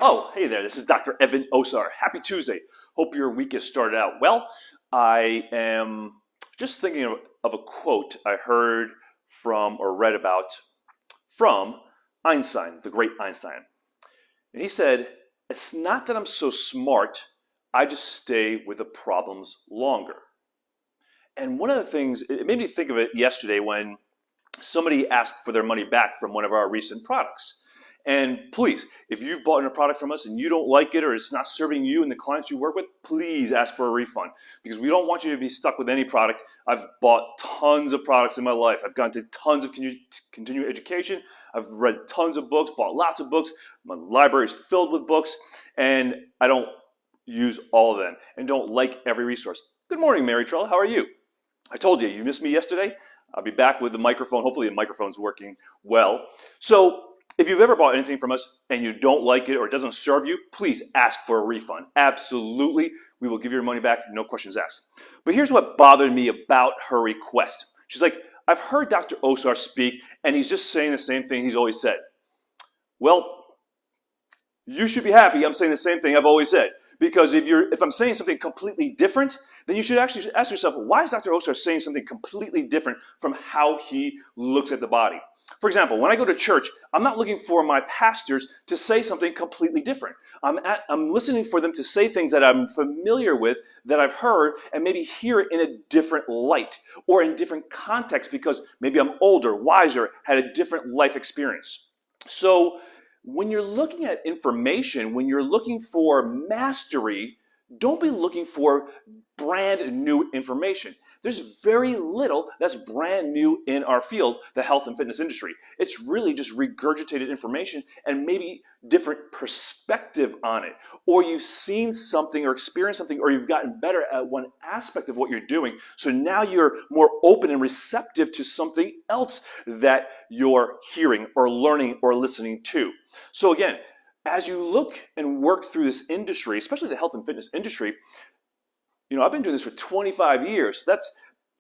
Oh, hey there, this is Dr. Evan Osar. Happy Tuesday. Hope your week has started out well. I am just thinking of a quote I heard from or read about from Einstein, the great Einstein. And he said, "It's not that I'm so smart, I just stay with the problems longer." And one of the things, it made me think of it yesterday when somebody asked for their money back from one of our recent products. And please, if you've bought a product from us and you don't like it or it's not serving you and the clients you work with, please ask for a refund because we don't want you to be stuck with any product. I've bought tons of products in my life. I've gone to tons of continuing education. I've read tons of books, bought lots of books. My library is filled with books, and I don't use all of them and don't like every resource. Good morning, Mary Trella. How are you? I told you missed me yesterday. I'll be back with the microphone. Hopefully the microphone's working well. So if you've ever bought anything from us and you don't like it or it doesn't serve you, please ask for a refund. Absolutely. We will give you your money back, no questions asked. But here's what bothered me about her request. She's like, "I've heard Dr. Osar speak and he's just saying the same thing he's always said." Well, you should be happy I'm saying the same thing I've always said. Because if I'm saying something completely different, then you should actually ask yourself, why is Dr. Osar saying something completely different from how he looks at the body? For example, when I go to church, I'm not looking for my pastors to say something completely different. I'm listening for them to say things that I'm familiar with, that I've heard, and maybe hear it in a different light or in different context because maybe I'm older, wiser, had a different life experience. So when you're looking at information, when you're looking for mastery, don't be looking for brand new information. There's very little that's brand new in our field, the health and fitness industry. It's really just regurgitated information and maybe different perspective on it. Or you've seen something or experienced something or you've gotten better at one aspect of what you're doing. So now you're more open and receptive to something else that you're hearing or learning or listening to. So again, as you look and work through this industry, especially the health and fitness industry, I've been doing this for 25 years. That's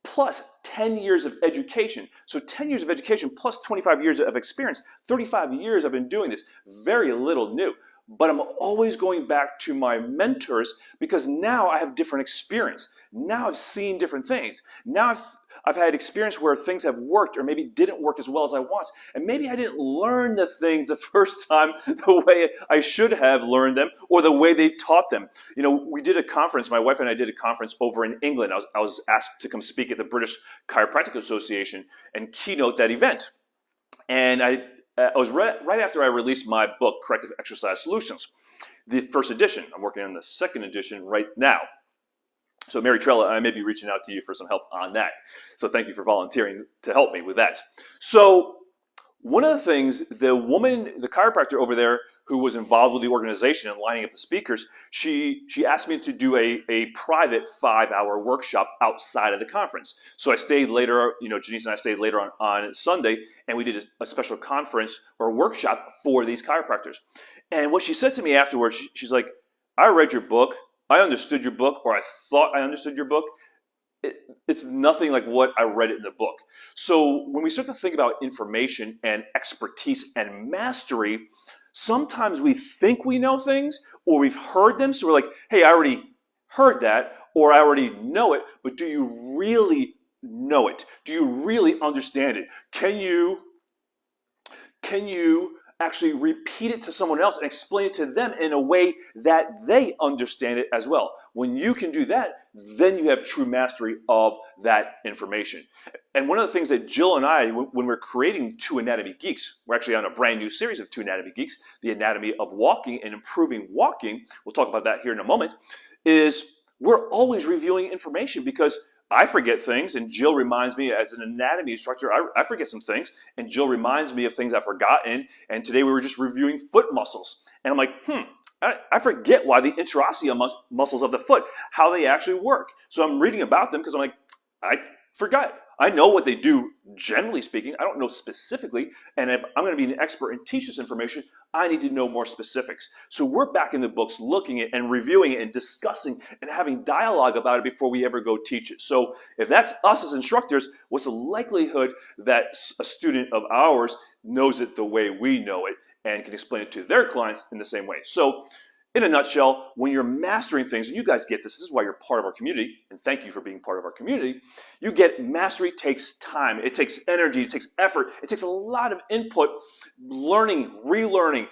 plus 10 years of education. So 10 years of education plus 25 years of experience. 35 years I've been doing this. Very little new. But I'm always going back to my mentors because now I have different experience. Now I've seen different things. Now I've had experience where things have worked or maybe didn't work as well as I want. And maybe I didn't learn the things the first time the way I should have learned them or the way they taught them. We did a conference, my wife and I did a conference over in England. I was asked to come speak at the British Chiropractic Association and keynote that event. And I was right after I released my book, Corrective Exercise Solutions, the first edition. I'm working on the second edition right now. So Mary Trella, I may be reaching out to you for some help on that. So thank you for volunteering to help me with that. So one of the things, the woman, the chiropractor over there who was involved with the organization and lining up the speakers, she asked me to do a private 5-hour workshop outside of the conference. So I stayed later, Janice and I stayed later on Sunday, and we did a special conference or workshop for these chiropractors. And what she said to me afterwards, she's like, "I read your book. I understood your book, or I thought I understood your book. It's nothing like what I read in the book." So when we start to think about information and expertise and mastery, sometimes we think we know things or we've heard them. So we're like, hey, I already heard that or I already know it, but do you really know it? Do you really understand it? Can you actually repeat it to someone else and explain it to them in a way that they understand it as well? When you can do that, then you have true mastery of that information. And one of the things that Jill and I, when we're creating Two Anatomy Geeks, we're actually on a brand new series of Two Anatomy Geeks, the anatomy of walking and improving walking, we'll talk about that here in a moment, is we're always reviewing information because I forget things, and Jill reminds me as an anatomy instructor, I forget some things, and Jill reminds me of things I've forgotten. And today we were just reviewing foot muscles. And I'm like, I forget why the interosseous muscles of the foot, how they actually work. So I'm reading about them because I'm like, I forgot. I know what they do, generally speaking. I don't know specifically. And if I'm going to be an expert and teach this information, I need to know more specifics. So we're back in the books looking at and reviewing it and discussing and having dialogue about it before we ever go teach it. So if that's us as instructors, what's the likelihood that a student of ours knows it the way we know it and can explain it to their clients in the same way? So in a nutshell, when you're mastering things, and you guys get this is why you're part of our community, and thank you for being part of our community, you get mastery takes time, it takes energy, it takes effort, it takes a lot of input, learning, relearning,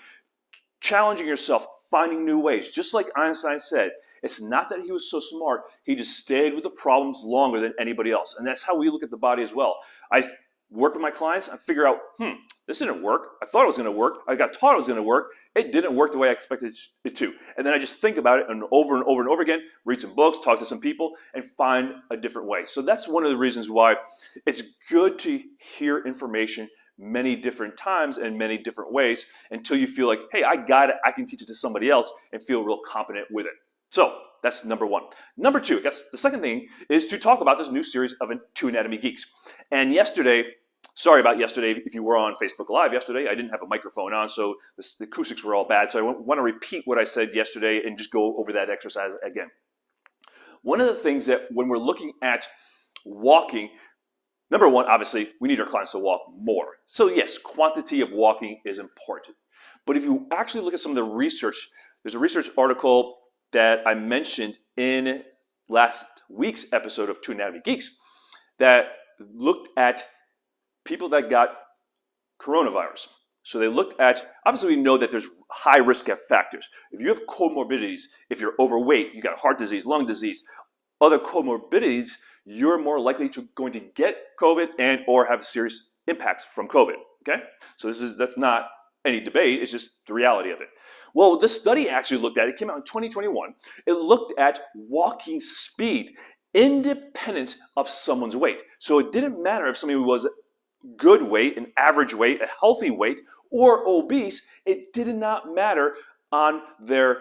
challenging yourself, finding new ways. Just like Einstein said, it's not that he was so smart, he just stayed with the problems longer than anybody else. And that's how we look at the body as well. I work with my clients, I figure out, this didn't work. I thought it was going to work. I got taught it was going to work. It didn't work the way I expected it to. And then I just think about it and over and over and over again, read some books, talk to some people, and find a different way. So that's one of the reasons why it's good to hear information many different times and many different ways until you feel like, hey, I got it. I can teach it to somebody else and feel real competent with it. So that's number one. Number two, I guess the second thing is to talk about this new series of Two Anatomy Geeks. And yesterday, sorry about yesterday, if you were on Facebook Live yesterday, I didn't have a microphone on, so the acoustics were all bad. So I want to repeat what I said yesterday and just go over that exercise again. One of the things that when we're looking at walking, number one, obviously, we need our clients to walk more. So yes, quantity of walking is important. But if you actually look at some of the research, there's a research article that I mentioned in last week's episode of Two Anatomy Geeks that looked at people that got coronavirus. So they looked at, obviously we know that there's high risk factors. If you have comorbidities, if you're overweight, you got heart disease, lung disease, other comorbidities, you're more likely to going to get COVID and or have serious impacts from COVID, okay? So that's not any debate, it's just the reality of it. Well, this study actually looked at, it came out in 2021, it looked at walking speed independent of someone's weight. So it didn't matter if somebody was good weight, an average weight, a healthy weight, or obese. It did not matter on their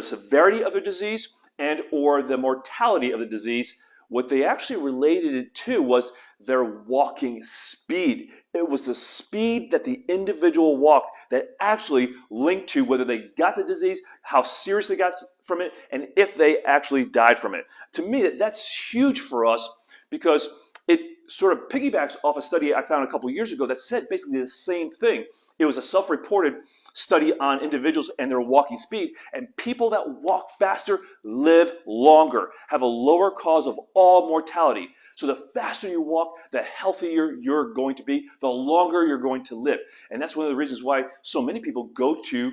severity of the disease and or the mortality of the disease. What they actually related it to was their walking speed. It was the speed that the individual walked that actually linked to whether they got the disease, how serious they got from it, and if they actually died from it. To me, that's huge for us because it sort of piggybacks off a study I found a couple years ago that said basically the same thing. It was a self-reported study on individuals and their walking speed, and people that walk faster live longer, have a lower cause of all mortality. So the faster you walk, the healthier you're going to be, the longer you're going to live. And that's one of the reasons why so many people go to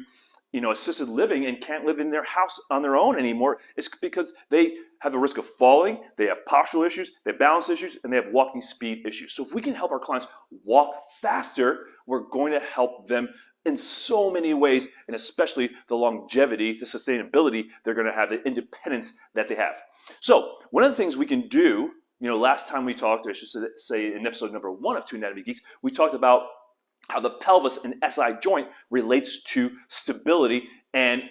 assisted living and can't live in their house on their own anymore. It's because they have the risk of falling, they have postural issues, they have balance issues, and they have walking speed issues. So if we can help our clients walk faster, we're going to help them in so many ways, and especially the longevity, the sustainability they're going to have, the independence that they have. So one of the things we can do, last time we talked, I should say in episode number 1 of Two Anatomy Geeks, we talked about how the pelvis and SI joint relates to stability and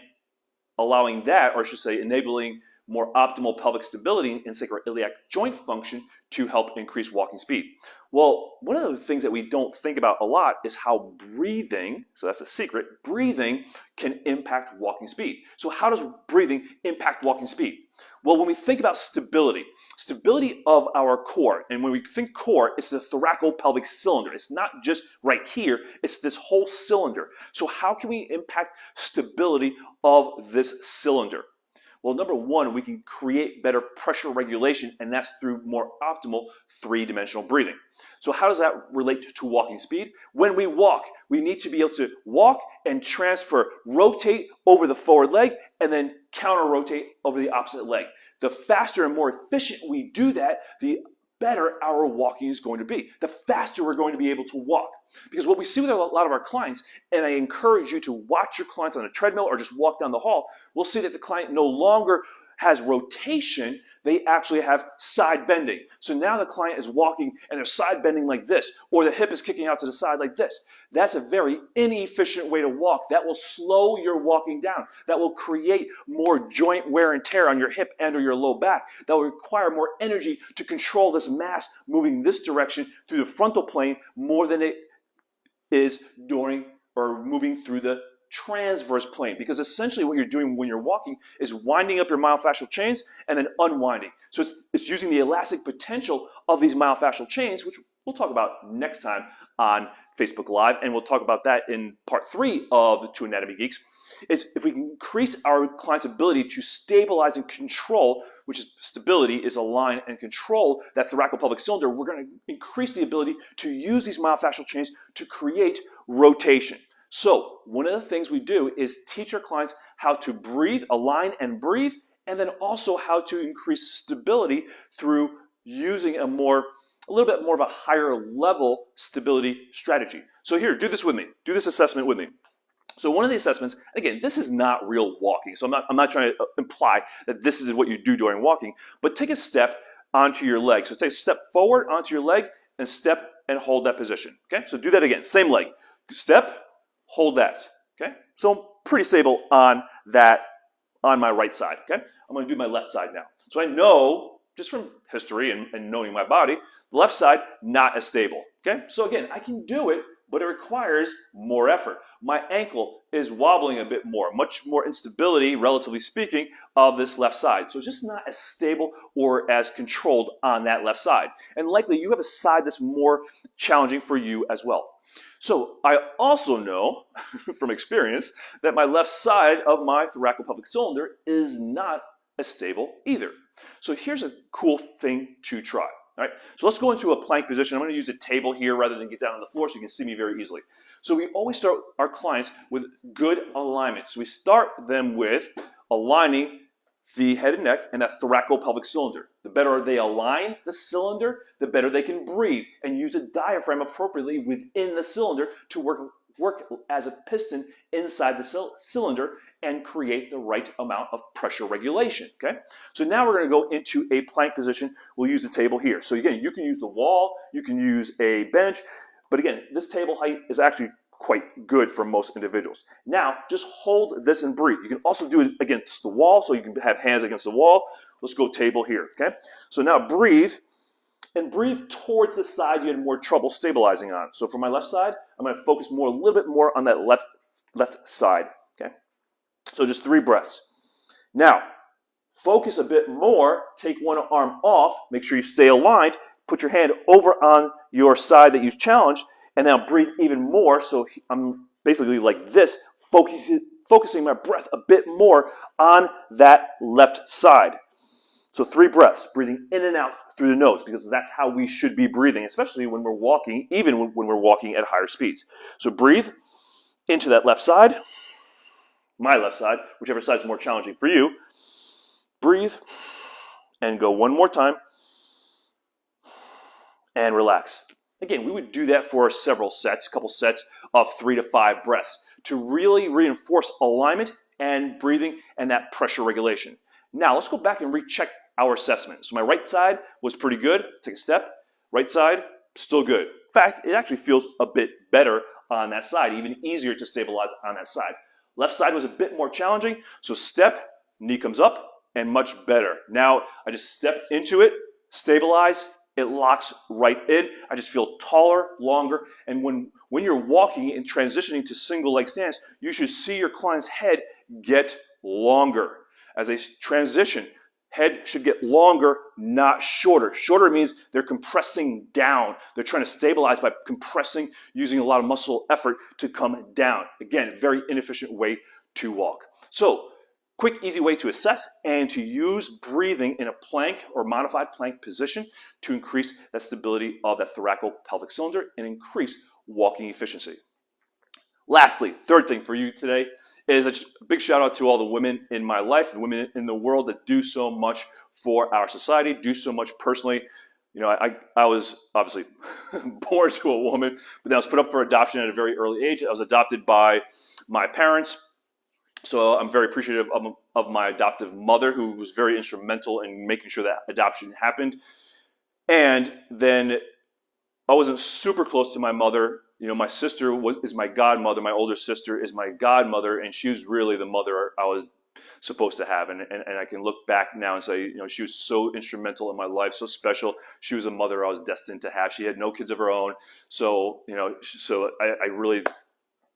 allowing that, or I should say enabling more optimal pelvic stability and sacroiliac joint function to help increase walking speed. Well, one of the things that we don't think about a lot is how breathing, so that's the secret, breathing can impact walking speed. So how does breathing impact walking speed? Well, when we think about stability of our core, and when we think core, it's the thoraco-pelvic cylinder. It's not just right here, it's this whole cylinder. So how can we impact stability of this cylinder? Well, number one, we can create better pressure regulation, and that's through more optimal 3-dimensional breathing. So how does that relate to walking speed? When we walk, we need to be able to walk and transfer, rotate over the forward leg, and then counter-rotate over the opposite leg. The faster and more efficient we do that, the better our walking is going to be. The faster we're going to be able to walk. Because what we see with a lot of our clients, and I encourage you to watch your clients on a treadmill or just walk down the hall, we'll see that the client no longer has rotation, they actually have side bending. So now the client is walking and they're side bending like this, or the hip is kicking out to the side like this. That's a very inefficient way to walk. That will slow your walking down. That will create more joint wear and tear on your hip and or your low back. That will require more energy to control this mass moving this direction through the frontal plane more than it is during or moving through the transverse plane, because essentially what you're doing when you're walking is winding up your myofascial chains and then unwinding. So it's using the elastic potential of these myofascial chains, which we'll talk about next time on Facebook Live, and we'll talk about that in part 3 of the Two Anatomy Geeks, is if we can increase our client's ability to stabilize and control, which is stability is align and control that thoracolpelvic cylinder, we're going to increase the ability to use these myofascial chains to create rotation. So one of the things we do is teach our clients how to breathe, align and breathe, and then also how to increase stability through using a little bit more of a higher level stability strategy. So here, do this with me. Do this assessment with me. So one of the assessments, again, this is not real walking. So I'm not trying to imply that this is what you do during walking, but take a step onto your leg. So take a step forward onto your leg and step and hold that position. Okay, so do that again. Same leg. Step, hold that. Okay, so I'm pretty stable on that, on my right side. Okay, I'm going to do my left side now. So I know, just from history and knowing my body, the left side, not as stable. Okay, so again, I can do it, but it requires more effort. My ankle is wobbling a bit more, much more instability, relatively speaking, of this left side. So it's just not as stable or as controlled on that left side. And likely you have a side that's more challenging for you as well. So I also know from experience that my left side of my thoracolpelvic cylinder is not as stable either. So here's a cool thing to try. All right, so let's go into a plank position. I'm going to use a table here rather than get down on the floor so you can see me very easily. So we always start our clients with good alignment. So we start them with aligning the head and neck and that thoracolpelvic cylinder. The better they align the cylinder, the better they can breathe and use the diaphragm appropriately within the cylinder to work as a piston inside the cylinder and create the right amount of pressure regulation. Okay, so now we're going to go into a plank position. We'll use the table here. So again, you can use the wall, you can use a bench, but again, this table height is actually quite good for most individuals. Now, just hold this and breathe. You can also do it against the wall, so you can have hands against the wall. Let's go table here. Okay, so now breathe. And breathe towards the side you had more trouble stabilizing on. So for my left side, I'm going to focus a little bit more on that left side. Okay. So just 3 breaths. Now, focus a bit more. Take one arm off. Make sure you stay aligned. Put your hand over on your side that you've challenged, and now breathe even more. So I'm basically like this, focusing my breath a bit more on that left side. So 3 breaths, breathing in and out through the nose, because that's how we should be breathing, especially when we're walking, even when we're walking at higher speeds. So breathe into that left side, my left side, whichever side is more challenging for you. Breathe and go one more time and relax. Again, we would do that for several sets, a couple sets of 3 to 5 breaths to really reinforce alignment and breathing and that pressure regulation. Now let's go back and recheck our assessment. So my right side was pretty good. Take a step. Right side, still good. In fact, it actually feels a bit better on that side, even easier to stabilize on that side. Left side was a bit more challenging. So step, knee comes up, and much better. Now I just step into it, stabilize, it locks right in. I just feel taller, longer, and when you're walking and transitioning to single leg stance, you should see your client's head get longer. As they transition, head should get longer, not shorter. Shorter means they're compressing down. They're trying to stabilize by compressing, using a lot of muscle effort to come down. Again, very inefficient way to walk. So, quick, easy way to assess and to use breathing in a plank or modified plank position to increase that stability of that thoracolpelvic cylinder and increase walking efficiency. Lastly, third thing for you today is a big shout out to all the women in my life, the women in the world that do so much for our society, do so much personally. You know, I was obviously born to a woman, but then I was put up for adoption at a very early age. I was adopted by my parents, So I'm very appreciative of my adoptive mother, who was very instrumental in making sure that adoption happened. And then I wasn't super close to my mother. You know, my sister is my godmother. My older sister is my godmother, and she was really the mother I was supposed to have. And I can look back now and say, you know, she was so instrumental in my life, so special. She was a mother I was destined to have. She had no kids of her own. So, you know, so I really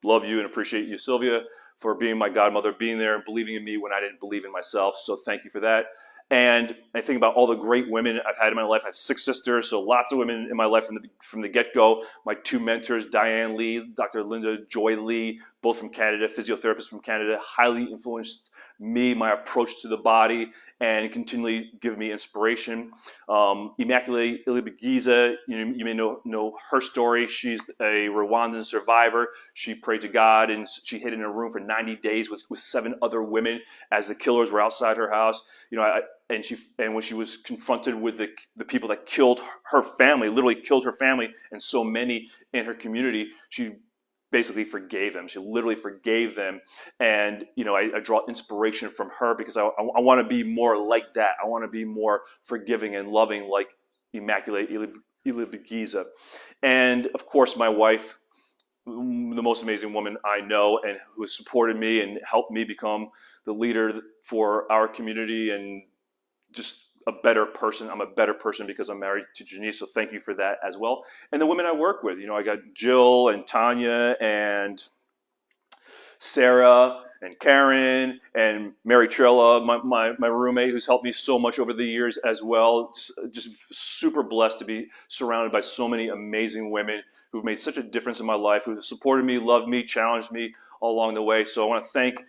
love you and appreciate you, Sylvia, for being my godmother, being there and believing in me when I didn't believe in myself. So thank you for that. And I think about all the great women I've had in my life. I have 6 sisters, so lots of women in my life from the get-go. My 2 mentors, Diane Lee, Dr. Linda Joy Lee, both from Canada, physiotherapists from Canada, highly influenced me, my approach to the body, and continually give me inspiration. Immaculate Ilibagiza, you may know her story. She's a Rwandan survivor. She prayed to God, and she hid in a room for 90 days with 7 other women as the killers were outside her house. You know, and when she was confronted with the people that killed her family, literally killed her family and so many in her community, she basically forgave them. She literally forgave them. And, you know, I draw inspiration from her because I want to be more like that. I want to be more forgiving and loving like Immaculate Ilibagiza. And, of course, my wife, the most amazing woman I know, and who has supported me and helped me become the leader for our community and just a better person. I'm a better person because I'm married to Janice, so thank you for that as well. And the women I work with, you know, I got Jill and Tanya and Sarah and Karen and Mary Trilla, my roommate, who's helped me so much over the years as well. Just super blessed to be surrounded by so many amazing women who've made such a difference in my life, who have supported me, loved me, challenged me all along the way. So I want to thank,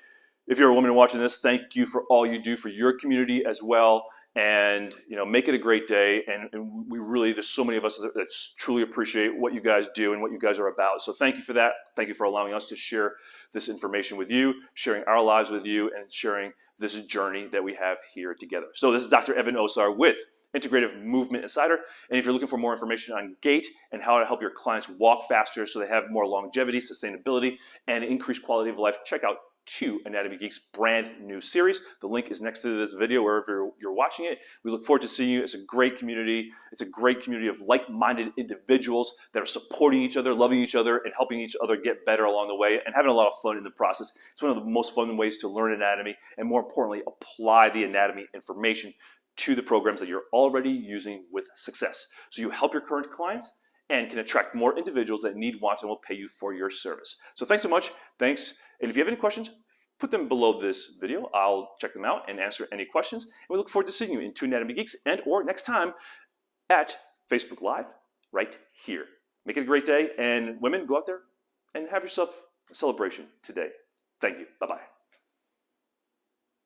if you're a woman watching this, thank you for all you do for your community as well. And, you know, make it a great day. And we really, there's so many of us that truly appreciate what you guys do and what you guys are about. So thank you for that. Thank you for allowing us to share this information with you, sharing our lives with you, and sharing this journey that we have here together. So this is Dr. Evan Osar with Integrative Movement Insider. And if you're looking for more information on Gait and how to help your clients walk faster so they have more longevity, sustainability, and increased quality of life, check out Two Anatomy Geeks brand new series. The link is next to this video wherever you're watching it. We look forward to seeing you. It's a great community. It's a great community of like-minded individuals that are supporting each other, loving each other, and helping each other get better along the way and having a lot of fun in the process. It's one of the most fun ways to learn anatomy and, more importantly, apply the anatomy information to the programs that you're already using with success. So you help your current clients and can attract more individuals that need, want, and will pay you for your service. So thanks so much. Thanks. And if you have any questions, put them below this video. I'll check them out and answer any questions. And we look forward to seeing you in Two Anatomy Geeks and or next time at Facebook Live right here. Make it a great day. And women, go out there and have yourself a celebration today. Thank you. Bye-bye.